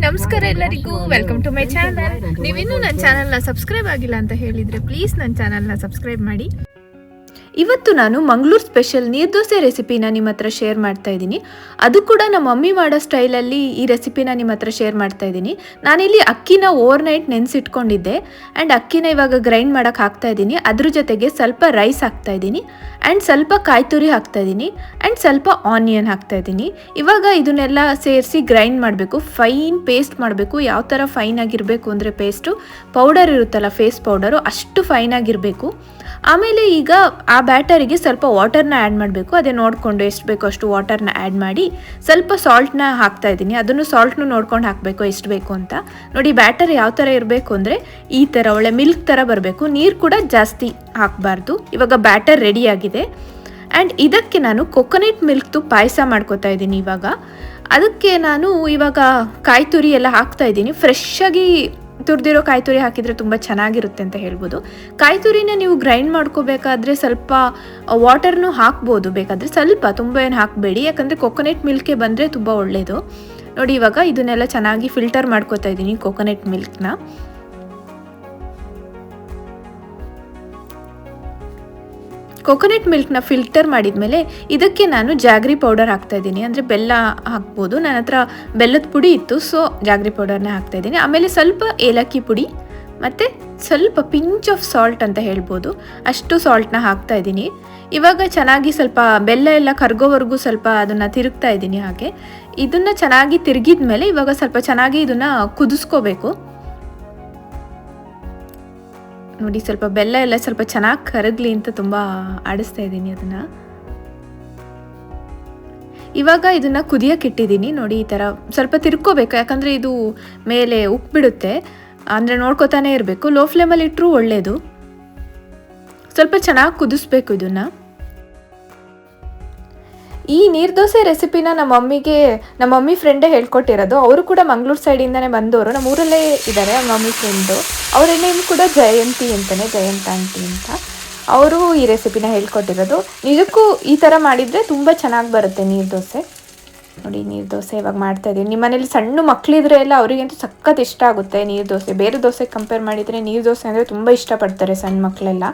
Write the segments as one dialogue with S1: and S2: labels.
S1: ನಮಸ್ಕಾರ ಎಲ್ಲರಿಗೂ, welcome to my channel. ನೀವಿನ್ನೂ ನನ್ನ ಚಾನಲ್ನ ಸಬ್ಸ್ಕ್ರೈಬ್ ಆಗಿಲ್ಲ ಅಂತ ಹೇಳಿದರೆ ಪ್ಲೀಸ್ ನನ್ನ ಚಾನಲ್ನ ಸಬ್ಸ್ಕ್ರೈಬ್ ಮಾಡಿ. ಇವತ್ತು ನಾನು ಮಂಗಳೂರು ಸ್ಪೆಷಲ್ ನೀರ್ದೋಸೆ ರೆಸಿಪಿನ ನಿಮ್ಮ ಹತ್ರ ಶೇರ್ ಮಾಡ್ತಾ ಇದ್ದೀನಿ. ಅದು ಕೂಡ ನಮ್ಮ ಮಮ್ಮಿ ಮಾಡೋ ಸ್ಟೈಲಲ್ಲಿ ಈ ರೆಸಿಪಿನ ನಿಮ್ಮ ಹತ್ರ ಶೇರ್ ಮಾಡ್ತಾ ಇದ್ದೀನಿ. ನಾನಿಲ್ಲಿ ಅಕ್ಕಿನ ಓವರ್ನೈಟ್ ನೆನೆಸಿಟ್ಕೊಂಡಿದ್ದೆ ಆ್ಯಂಡ್ ಅಕ್ಕಿನ ಇವಾಗ ಗ್ರೈಂಡ್ ಮಾಡೋಕ್ಕೆ ಹಾಕ್ತಾ ಇದ್ದೀನಿ. ಅದ್ರ ಜೊತೆಗೆ ಸ್ವಲ್ಪ ರೈಸ್ ಹಾಕ್ತಾ ಇದ್ದೀನಿ ಆ್ಯಂಡ್ ಸ್ವಲ್ಪ ಕಾಯಿ ತುರಿ ಹಾಕ್ತಾ ಇದ್ದೀನಿ ಆ್ಯಂಡ್ ಸ್ವಲ್ಪ ಆನಿಯನ್ ಹಾಕ್ತಾ ಇದ್ದೀನಿ. ಇವಾಗ ಇದನ್ನೆಲ್ಲ ಸೇರಿಸಿ ಗ್ರೈಂಡ್ ಮಾಡಬೇಕು, ಫೈನ್ ಪೇಸ್ಟ್ ಮಾಡಬೇಕು. ಯಾವ ಥರ ಫೈನ್ ಆಗಿರಬೇಕು ಅಂದರೆ ಪೇಸ್ಟು ಪೌಡರ್ ಇರುತ್ತಲ್ಲ, ಫೇಸ್ ಪೌಡರು, ಅಷ್ಟು ಫೈನ್ ಆಗಿರಬೇಕು. ಆಮೇಲೆ ಈಗ ಆ ಬ್ಯಾಟರಿಗೆ ಸ್ವಲ್ಪ ವಾಟರ್ನ ಆ್ಯಡ್ ಮಾಡಬೇಕು. ಅದೇ ನೋಡಿಕೊಂಡು ಎಷ್ಟು ಬೇಕೋ ಅಷ್ಟು ವಾಟರ್ನ ಆ್ಯಡ್ ಮಾಡಿ ಸ್ವಲ್ಪ ಸಾಲ್ಟ್ನ ಹಾಕ್ತಾ ಇದ್ದೀನಿ. ಅದನ್ನು ಸಾಲ್ಟ್ನು ನೋಡ್ಕೊಂಡು ಹಾಕಬೇಕು ಎಷ್ಟು ಬೇಕು ಅಂತ. ನೋಡಿ ಬ್ಯಾಟರ್ ಯಾವ ಥರ ಇರಬೇಕು ಅಂದರೆ ಈ ಥರ ಒಳ್ಳೆ ಮಿಲ್ಕ್ ಥರ ಬರಬೇಕು, ನೀರು ಕೂಡ ಜಾಸ್ತಿ ಹಾಕಬಾರ್ದು. ಇವಾಗ ಬ್ಯಾಟರ್ ರೆಡಿಯಾಗಿದೆ ಆ್ಯಂಡ್ ಇದಕ್ಕೆ ನಾನು ಕೊಕೊನಟ್ ಮಿಲ್ಕ್ದು ಪಾಯಸ ಮಾಡ್ಕೋತಾ ಇದ್ದೀನಿ. ಅದಕ್ಕೆ ನಾನು ಇವಾಗ ಕಾಯಿ ತುರಿ ಎಲ್ಲ ಹಾಕ್ತಾ ಇದ್ದೀನಿ. ಫ್ರೆಶ್ಶಾಗಿ ತುರಿದಿರೋ ಕಾಯಿ ತುರಿ ಹಾಕಿದರೆ ತುಂಬ ಚೆನ್ನಾಗಿರುತ್ತೆ ಅಂತ ಹೇಳ್ಬೋದು. ಕಾಯಿ ತುರಿನ ನೀವು ಗ್ರೈಂಡ್ ಮಾಡ್ಕೋಬೇಕಾದ್ರೆ ಸ್ವಲ್ಪ ವಾಟರ್ನು ಹಾಕ್ಬೋದು ಬೇಕಾದರೆ, ಸ್ವಲ್ಪ ತುಂಬ ಏನು ಹಾಕಬೇಡಿ, ಯಾಕಂದರೆ ಕೊಕೊನಟ್ ಮಿಲ್ಕೆ ಬಂದರೆ ತುಂಬ ಒಳ್ಳೆಯದು. ನೋಡಿ ಇವಾಗ ಇದನ್ನೆಲ್ಲ ಚೆನ್ನಾಗಿ ಫಿಲ್ಟರ್ ಮಾಡ್ಕೋತಾ ಇದ್ದೀನಿ ಕೊಕೊನಟ್ ಮಿಲ್ಕ್ನ. ಕೊಕೊನಟ್ ಮಿಲ್ಕ್ನ ಫಿಲ್ಟರ್ ಮಾಡಿದ್ಮೇಲೆ ಇದಕ್ಕೆ ನಾನು ಜಾಗ್ರಿ ಪೌಡರ್ ಹಾಕ್ತಾಯಿದ್ದೀನಿ, ಅಂದರೆ ಬೆಲ್ಲ ಹಾಕ್ಬೋದು. ನನ್ನ ಹತ್ರ ಬೆಲ್ಲದ ಪುಡಿ ಇತ್ತು, ಸೊ ಜಾಗ್ರಿ ಪೌಡರ್ನ ಹಾಕ್ತಾಯಿದ್ದೀನಿ. ಆಮೇಲೆ ಸ್ವಲ್ಪ ಏಲಕ್ಕಿ ಪುಡಿ ಮತ್ತು ಸ್ವಲ್ಪ ಪಿಂಚ್ ಆಫ್ ಸಾಲ್ಟ್ ಅಂತ ಹೇಳ್ಬೋದು, ಅಷ್ಟು ಸಾಲ್ಟ್ನ ಹಾಕ್ತಾಯಿದ್ದೀನಿ. ಇವಾಗ ಚೆನ್ನಾಗಿ ಸ್ವಲ್ಪ ಬೆಲ್ಲ ಎಲ್ಲ ಕರಗೋವರೆಗೂ ಸ್ವಲ್ಪ ಅದನ್ನು ತಿರುಗ್ತಾ ಇದ್ದೀನಿ. ಹಾಗೆ ಇದನ್ನು ಚೆನ್ನಾಗಿ ತಿರುಗಿದ ಮೇಲೆ ಇವಾಗ ಸ್ವಲ್ಪ ಚೆನ್ನಾಗಿ ಇದನ್ನು ಕುದಿಸ್ಕೋಬೇಕು. ನೋಡಿ ಸ್ವಲ್ಪ ಬೆಲ್ಲ ಎಲ್ಲ ಸ್ವಲ್ಪ ಚೆನ್ನಾಗಿ ಕರಗಲಿ ಅಂತ ತುಂಬ ಆಡಿಸ್ತಾ ಇದ್ದೀನಿ ಅದನ್ನು. ಇವಾಗ ಇದನ್ನು ಕುದಿಯೋಕೆ ಇಟ್ಟಿದ್ದೀನಿ. ನೋಡಿ ಈ ಥರ ಸ್ವಲ್ಪ ತಿರ್ಕೋಬೇಕು, ಯಾಕಂದರೆ ಇದು ಮೇಲೆ ಉಪ್ಪಿಬಿಡುತ್ತೆ, ಅಂದರೆ ನೋಡ್ಕೋತಾನೆ ಇರಬೇಕು. ಲೋ ಫ್ಲೇಮಲ್ಲಿ ಇಟ್ಟರೂ ಒಳ್ಳೆಯದು. ಸ್ವಲ್ಪ ಚೆನ್ನಾಗಿ ಕುದಿಸ್ಬೇಕು ಇದನ್ನು. ಈ ನೀರ್ದೋಸೆ ರೆಸಿಪಿನ ನಮ್ಮ ಮಮ್ಮಿ ಫ್ರೆಂಡೇ ಹೇಳ್ಕೊಟ್ಟಿರೋದು. ಅವರು ಕೂಡ ಮಂಗಳೂರು ಸೈಡಿಂದನೇ ಬಂದವರು, ನಮ್ಮ ಊರಲ್ಲೇ ಇದ್ದಾರೆ ಮಮ್ಮಿ ಫ್ರೆಂಡು. ಅವರ ನೇಮ್ ಕೂಡ ಜಯಂತ ಆಂಟಿ ಅಂತ. ಅವರು ಈ ರೆಸಿಪಿನ ಹೇಳ್ಕೊಟ್ಟಿರೋದು. ನಿಜಕ್ಕೂ ಈ ಥರ ಮಾಡಿದರೆ ತುಂಬ ಚೆನ್ನಾಗಿ ಬರುತ್ತೆ ನೀರ್ದೋಸೆ. ನೋಡಿ ನೀರ್ದೋಸೆ ಇವಾಗ ಮಾಡ್ತಾಯಿದ್ದೀನಿ. ನಿಮ್ಮ ಮನೇಲಿ ಸಣ್ಣ ಮಕ್ಕಳಿದ್ರೆ ಎಲ್ಲ ಅವರಿಗಂತೂ ಸಖತ್ ಇಷ್ಟ ಆಗುತ್ತೆ ನೀರ್ದೋಸೆ. ಬೇರೆ ದೋಸೆಗೆ ಕಂಪೇರ್ ಮಾಡಿದರೆ ನೀರ್ದೋಸೆ ಅಂದರೆ ತುಂಬ ಇಷ್ಟಪಡ್ತಾರೆ ಸಣ್ಣ ಮಕ್ಕಳೆಲ್ಲ.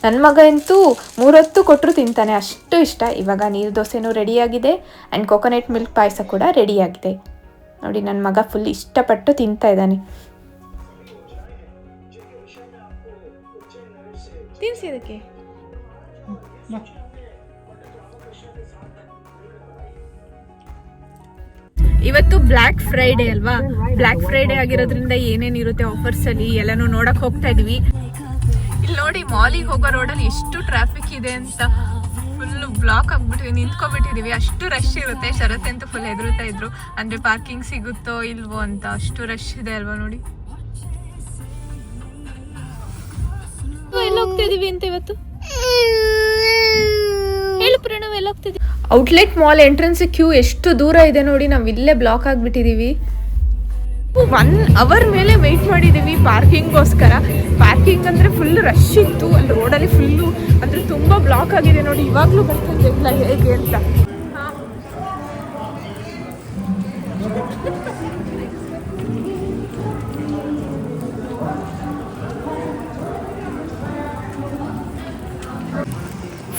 S1: ನನ್ನ ಮಗ ಅಂತೂ 3 ಹೊತ್ತು ಕೊಟ್ಟರು ತಿಂತಾನೆ, ಅಷ್ಟು ಇಷ್ಟ. ಇವಾಗ ನೀರು ದೋಸೆನೂ ರೆಡಿಯಾಗಿದೆ ಆ್ಯಂಡ್ ಕೊಕೊನಟ್ ಮಿಲ್ಕ್ ಪಾಯಸ ಕೂಡ ರೆಡಿಯಾಗಿದೆ. ನೋಡಿ ನನ್ನ ಮಗ ಫುಲ್ ಇಷ್ಟಪಟ್ಟು ತಿಂತಾ ಇದ್ದಾನೆ. ತಿನ್ಸಿ ಅದಕ್ಕೆ. ಇವತ್ತು ಬ್ಲ್ಯಾಕ್ ಫ್ರೈಡೇ ಅಲ್ವಾ, ಬ್ಲ್ಯಾಕ್ ಫ್ರೈಡೇ ಆಗಿರೋದ್ರಿಂದ ಏನೇನಿರುತ್ತೆ ಆಫರ್ಸಲ್ಲಿ ಎಲ್ಲನೂ ನೋಡಕ್ಕೆ ಹೋಗ್ತಾ ಇದೀವಿ. ಇಲ್ಲಿ ನೋಡಿ ಮಾಲಿಗೆ ಹೋಗೋ ರೋಡಲ್ಲಿ ಎಷ್ಟು ಟ್ರಾಫಿಕ್ ಇದೆ ಅಂತ, ಫುಲ್ ಬ್ಲಾಕ್ ಆಗ್ಬಿಟ್ಟಿವಿ, ನಿಂತ್ಕೊಬಿಟ್ಟಿದೀವಿ. ಅಷ್ಟು ರಶ್ ಇರುತ್ತೆ. ಶರತ್ ಅಂತೂ ಫುಲ್ ಹೆದರುತ್ತಾ ಇದ್ರು, ಅಂದ್ರೆ ಪಾರ್ಕಿಂಗ್ ಸಿಗುತ್ತೋ ಇಲ್ವೋ ಅಂತ, ಅಷ್ಟು ರಶ್ ಇದೆ ಅಲ್ವಾ. ನೋಡಿ ಎಲ್ಲ ಹೋಗ್ತಾ ಇದೀವಿ ಅಂತ ಇವತ್ತು. ಹೇಳು ಪ್ರಣವ್, ಎಲ್ಲ ಹೋಗ್ತಿದೀವಿ. ಔಟ್ಲೆಟ್ ಮಾಲ್ ಎಂಟ್ರೆನ್ಸ್ ಕ್ಯೂ ಎಷ್ಟು ದೂರ ಇದೆ ನೋಡಿ, ನಾವು ಇಲ್ಲೇ ಬ್ಲಾಕ್ ಆಗ್ಬಿಟ್ಟಿದೀವಿ. 1 ಅವರ್ ಮೇಲೆ ವೆಯ್ಟ್ ಮಾಡಿದ್ದೀವಿ ಪಾರ್ಕಿಂಗ್ಗೋಸ್ಕರ. ಪಾರ್ಕಿಂಗ್ ಅಂದರೆ ಫುಲ್ ರಶ್ ಇತ್ತು, ಅಲ್ಲಿ ರೋಡಲ್ಲಿ ಫುಲ್ಲು ಅಂದರೆ ತುಂಬ ಬ್ಲಾಕ್ ಆಗಿದೆ. ನೋಡಿ ಇವಾಗಲೂ ಬರ್ತದೆ ಇಲ್ಲ ಹೇಗೆ ಅಂತ.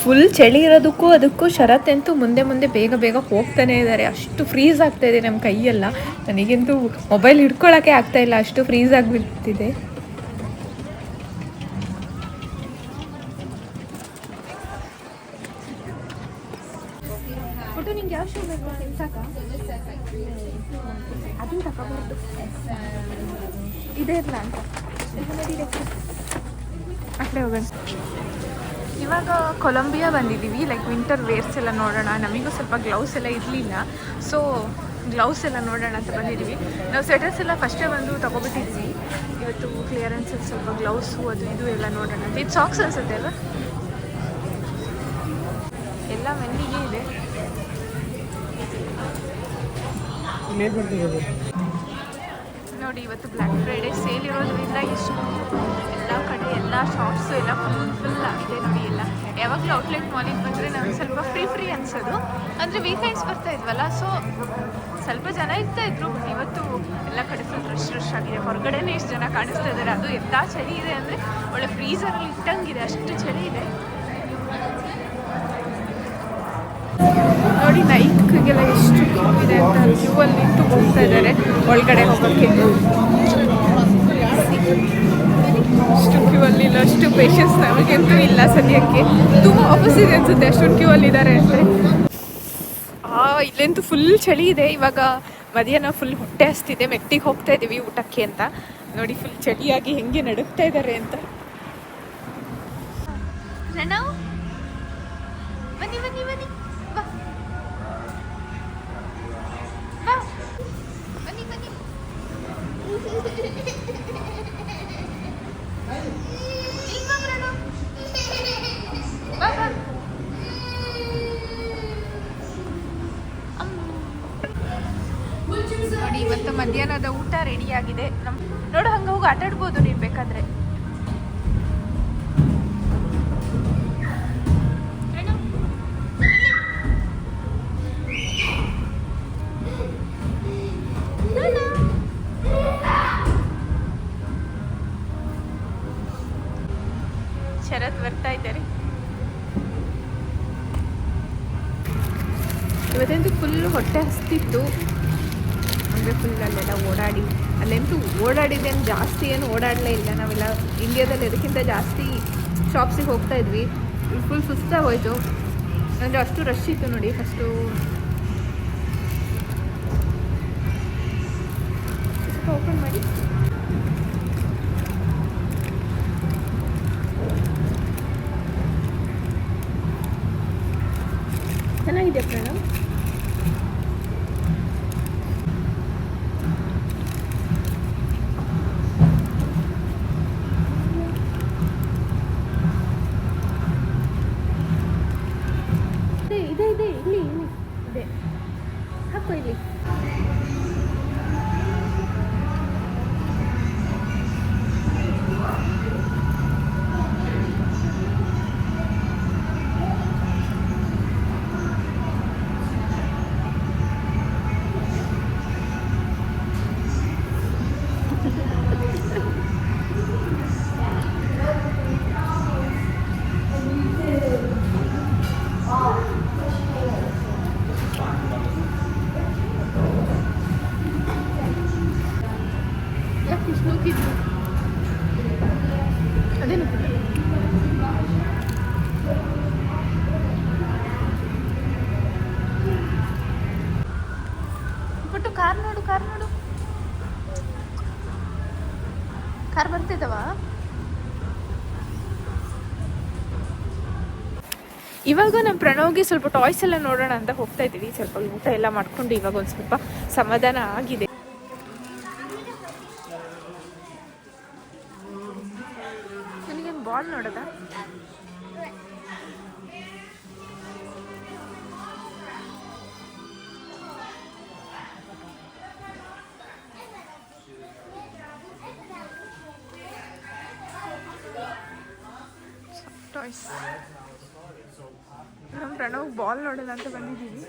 S1: ಫುಲ್ ಚಳಿ ಇರೋದಕ್ಕೂ ಅದಕ್ಕೂ ಶರತ್ ಅಂತೂ ಮುಂದೆ ಬೇಗ ಹೋಗ್ತಾನೆ ಇದ್ದಾರೆ. ಅಷ್ಟು ಫ್ರೀಸ್ ಆಗ್ತಾ ಇದೆ ನಮ್ಮ ಕೈಯೆಲ್ಲ. ನನಗಂತೂ ಮೊಬೈಲ್ ಹಿಡ್ಕೊಳ್ಳೋಕ್ಕೆ ಆಗ್ತಾ ಇಲ್ಲ, ಅಷ್ಟು ಫ್ರೀಸ್ ಆಗಿಬಿಡ್ತಿದೆ. ಫೋಟೋ ನಿಂಗೆ ಯಾವ ಶೂ ಬೇಕು ತಿನ್ಸಾಕ? ಅದನ್ನು ತಗೋಬಾರ್ದು, ಇದೇ ಇರಲ್ಲ ಅಂತ ಅಷ್ಟೇ ಹೋಗೋಣ. ಇವಾಗ ಕೊಲಂಬಿಯಾ ಬಂದಿದ್ದೀವಿ, ಲೈಕ್ ವಿಂಟರ್ ವೇರ್ಸ್ ಎಲ್ಲ ನೋಡೋಣ. ನಮಗೂ ಸ್ವಲ್ಪ ಗ್ಲೌಸ್ ಎಲ್ಲ ಇರಲಿಲ್ಲ, ಸೊ ಗ್ಲೌಸ್ ಎಲ್ಲ ನೋಡೋಣ ಅಂತ ಬಂದಿದ್ದೀವಿ. ನಾವು ಸ್ವೆಟರ್ಸ್ ಎಲ್ಲ ಫಸ್ಟೇ ಬಂದು ತೊಗೊಬಿಟ್ಟಿದ್ವಿ. ಇವತ್ತು ಕ್ಲಿಯರೆನ್ಸಲ್ಲಿ ಸ್ವಲ್ಪ ಗ್ಲೌಸು ಅದು ಇದು ಎಲ್ಲ ನೋಡೋಣ ಅಂತ. ಇದು ಸಾಕ್ಸ್ ಅನಿಸುತ್ತೆ ಅಲ್ಲ, ಎಲ್ಲ ಮೆನ್ನಿಗೆ ಇದೆ. ನೋಡಿ ಇವತ್ತು ಬ್ಲ್ಯಾಕ್ ಫ್ರೈಡೇ ಸೇಲ್ ಇರೋದ್ರಿಂದ ಎಷ್ಟು ಎಲ್ಲ ಕಡೆ ಎಲ್ಲ ಶಾಪ್ಸು ಎಲ್ಲ ಫುಲ್ ಆಗಿದೆ ನೋಡಿ ಎಲ್ಲ. ಯಾವಾಗಲೂ ಔಟ್ಲೆಟ್ ಮಾಲಿಗೆ ಬಂದರೆ ನಮಗೆ ಸ್ವಲ್ಪ ಫ್ರೀ ಅನಿಸೋದು. ಅಂದರೆ ವೀಕೆಂಡ್ಸ್ ಬರ್ತಾ ಇದ್ವಲ್ಲ, ಸೊ ಸ್ವಲ್ಪ ಜನ ಇರ್ತಾಯಿದ್ರು. ಇವತ್ತು ಎಲ್ಲ ಕಡೆ ಫುಲ್ ರಶ್ ಆಗಿದೆ. ಹೊರಗಡೆನೇ ಎಷ್ಟು ಜನ ಕಾಣಿಸ್ತಾ ಇದ್ದಾರೆ. ಅದು ಎಂಥ ಚಳಿ ಇದೆ ಅಂದರೆ ಒಳ್ಳೆ ಫ್ರೀಸರಲ್ಲಿ ಇಟ್ಟಂಗಿದೆ, ಅಷ್ಟು ಚಳಿ ಇದೆ ನೋಡಿ. ನೈಕ್ಗೆಲ್ಲ ಎಷ್ಟು ಕ್ಯೂ ಇದೆ ಅಂತ ಕ್ಯೂ ಅಲ್ಲಿ ನಿಂತು ಹೋಗ್ತಾ ಇದ್ದಾರೆ ಒಳಗಡೆ ಹೋಗೋಕ್ಕೆ. ಅಷ್ಟು ಕ್ಯೂ ಅಲ್ಲಿ ಇಲ್ಲ, ಅಷ್ಟು ಪೇಷನ್ಸ್ ನಮಗಂತೂ ಇಲ್ಲ ಸದ್ಯಕ್ಕೆ. ತುಂಬ ವಾಪಸ್ ಇದೆ ಅನ್ಸುತ್ತೆ ಅಷ್ಟೊಂದು ಕ್ಯೂ ಅಲ್ಲಿ ಇದ್ದಾರೆ ಅಂದರೆ. ಇಲ್ಲಂತೂ ಫುಲ್ ಚಳಿ ಇದೆ. ಇವಾಗ ಮಧ್ಯಾಹ್ನ ಫುಲ್ ಹೊಟ್ಟೆ ಹಸ್ತಿದೆ, ಮೆಟ್ಟಿಗೆ ಹೋಗ್ತಾ ಇದ್ದೀವಿ ಊಟಕ್ಕೆ ಅಂತ. ನೋಡಿ ಫುಲ್ ಚಳಿಯಾಗಿ ಹೆಂಗೆ ನಡುಗ್ತಾ ಇದ್ದಾರೆ ಅಂತ. ಬನ್ನಿ ಬನ್ನಿ ಬನ್ನಿ ಬನ್ನಿ ಬನ್ನಿ. ನೋಡಿ ಇವತ್ತು ಮಧ್ಯಾಹ್ನದ ಊಟ ರೆಡಿಯಾಗಿದೆ. ನೋಡು ಹಂಗೆ ಹೋಗಿ ಆಟಾಡ್ಬೋದು ನೀವು ಬೇಕಾದ್ರೆ. ಶರತ್ ಬರ್ತಾ ಇದ್ದಾರೆ. ಇವತ್ತಂತೂ ಫುಲ್ ಹೊಟ್ಟೆ ಹಸ್ತಿತ್ತು. ಅಂದರೆ ಫುಲ್ ಅಲ್ಲೆಲ್ಲ ಓಡಾಡಿ, ಅಲ್ಲೆಂತೂ ಓಡಾಡಿದ್ದೇನು ಜಾಸ್ತಿ ಏನು ಓಡಾಡಲೇ ಇಲ್ಲ. ನಾವೆಲ್ಲ ಇಂಡಿಯಾದಲ್ಲಿ ಅದಕ್ಕಿಂತ ಜಾಸ್ತಿ ಶಾಪ್ಸಿಗೆ ಹೋಗ್ತಾ ಇದ್ವಿ. ಫುಲ್ ಸುಸ್ತಾಗೋಯ್ತು ಅಂದರೆ ಅಷ್ಟು ರಶ್ ಇತ್ತು ನೋಡಿ. ಫಸ್ಟು ಓಪನ್ ಮಾಡಿ. ಚೆನ್ನಾಗಿದೆ ಪ್ರಣವ್. ಇದೆ ಇದೆ ಇಲ್ಲಿ ಇದೆ, ಹಾಕೋ ಇಲ್ಲಿ. ಅದೇನು ಬಿಟ್ಟು ಕಾರ್ ನೋಡು, ಕಾರ್ ನೋಡು, ಕಾರ್ ಬರ್ತಿದ್ದವ. ಇವಾಗ ನಮ್ಮ ಪ್ರಣವ್ಗೆ ಸ್ವಲ್ಪ ಟಾಯ್ಸ್ ಎಲ್ಲ ನೋಡೋಣ ಅಂತ ಹೋಗ್ತಾ ಇದ್ದೀವಿ. ಸ್ವಲ್ಪ ಊಟ ಎಲ್ಲ ಮಾಡ್ಕೊಂಡು ಇವಾಗ ಒಂದು ಸ್ವಲ್ಪ ಸಮಾಧಾನ ಆಗಿದೆ. ನನಗೇನು ಬಾಲ್ ನೋಡೋದ? ಟಾಯ್ಸ್. ನಮ್ಮ ಪ್ರಣವ್ ಬಾಲ್ ನೋಡೋಣ ಅಂತ ಬಂದಿದ್ದೀವಿ.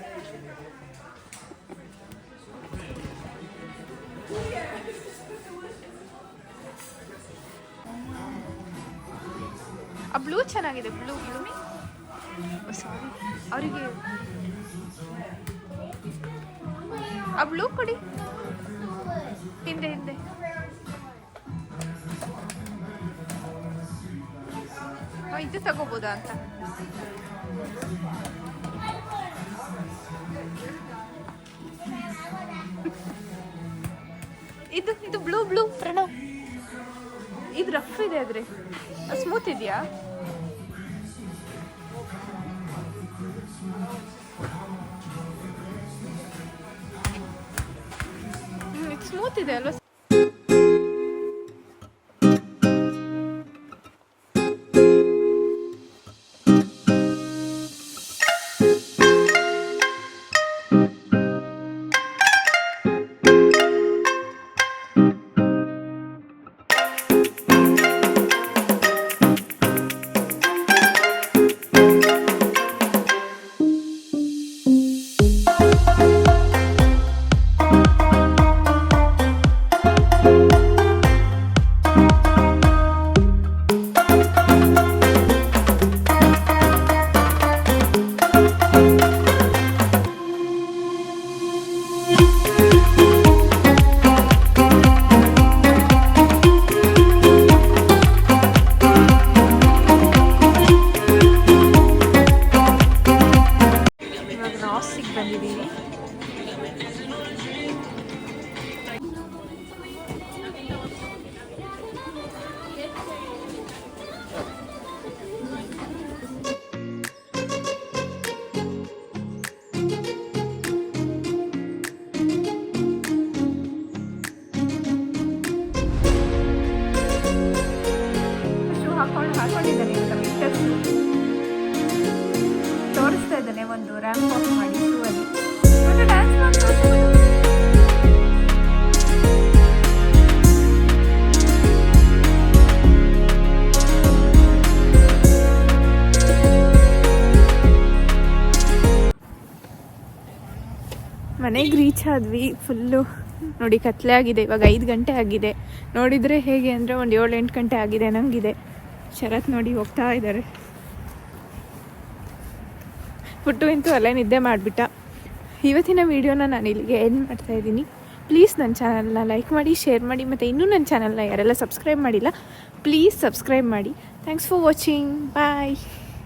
S1: ಆ ಬ್ಲೂ ಚೆನ್ನಾಗಿದೆ, ಬ್ಲೂ ಬ್ಲೂಮಿ. ಸಾರಿ, ಅವರಿಗೆ ಆ ಬ್ಲೂ ಕೊಡಿ. ಹಿಂದೆ ಹಿಂದೆ ಇದು ತಗೋಬೋದಾ ಅಂತ. ಇದು ಇದು ಬ್ಲೂ ಬ್ಲೂ ಪ್ರಣವ್. ಇದು ರಫ್ ಇದೆ, ಆದ್ರೆ ಸ್ಮೂತ್ ಇದೆಯಾ? ಇದು ಸ್ಮೂತ್ ಇದೆ ಅಲ್ವಾ? ಫಾರೆಸ್ಟಿಗೆ ಬಂದಿದ್ದೀವಿ. ಹಾಕೊಂಡಿದ್ದಾನೆ ತೋರಿಸ್ತಾ ಇದ್ದಾನೆ ಒಂದು ರ್ಯಾಂಪ್ ವಾಕ್ ಮಾಡಿ ಶೂ ಅಲ್ಲಿ ಡ್ಯಾನ್ಸ್ ಮಾಡ್ತಾ. ಮನೆಗೆ ರೀಚ್ ಆದ್ವಿ. ಫುಲ್ಲು ನೋಡಿ ಕತ್ಲೆ ಆಗಿದೆ. ಇವಾಗ 5 ಗಂಟೆ ಆಗಿದೆ. ನೋಡಿದರೆ ಹೇಗೆ ಅಂದರೆ ಒಂದು 7-8 ಗಂಟೆ ಆಗಿದೆ ನಂಗಿದೆ. ಶರತ್ ನೋಡಿ ಹೋಗ್ತಾ ಇದ್ದಾರೆ. ಪುಟ್ಟು ಇಂತೂ ಅಲ್ಲೇ ನಿದ್ದೆ ಮಾಡಿಬಿಟ್ಟ. ಇವತ್ತಿನ ವೀಡಿಯೋನ ನಾನು ಇಲ್ಲಿಗೆ ಎಂಡ್ ಮಾಡ್ತಾಯಿದ್ದೀನಿ. ಪ್ಲೀಸ್ ನನ್ನ ಚಾನಲ್ನ ಲೈಕ್ ಮಾಡಿ, ಶೇರ್ ಮಾಡಿ, ಮತ್ತು ಇನ್ನೂ ನನ್ನ ಚಾನಲ್ನ ಯಾರೆಲ್ಲ ಸಬ್ಸ್ಕ್ರೈಬ್ ಮಾಡಿಲ್ಲ ಪ್ಲೀಸ್ ಸಬ್ಸ್ಕ್ರೈಬ್ ಮಾಡಿ. Thanks for watching. ಬಾಯ್.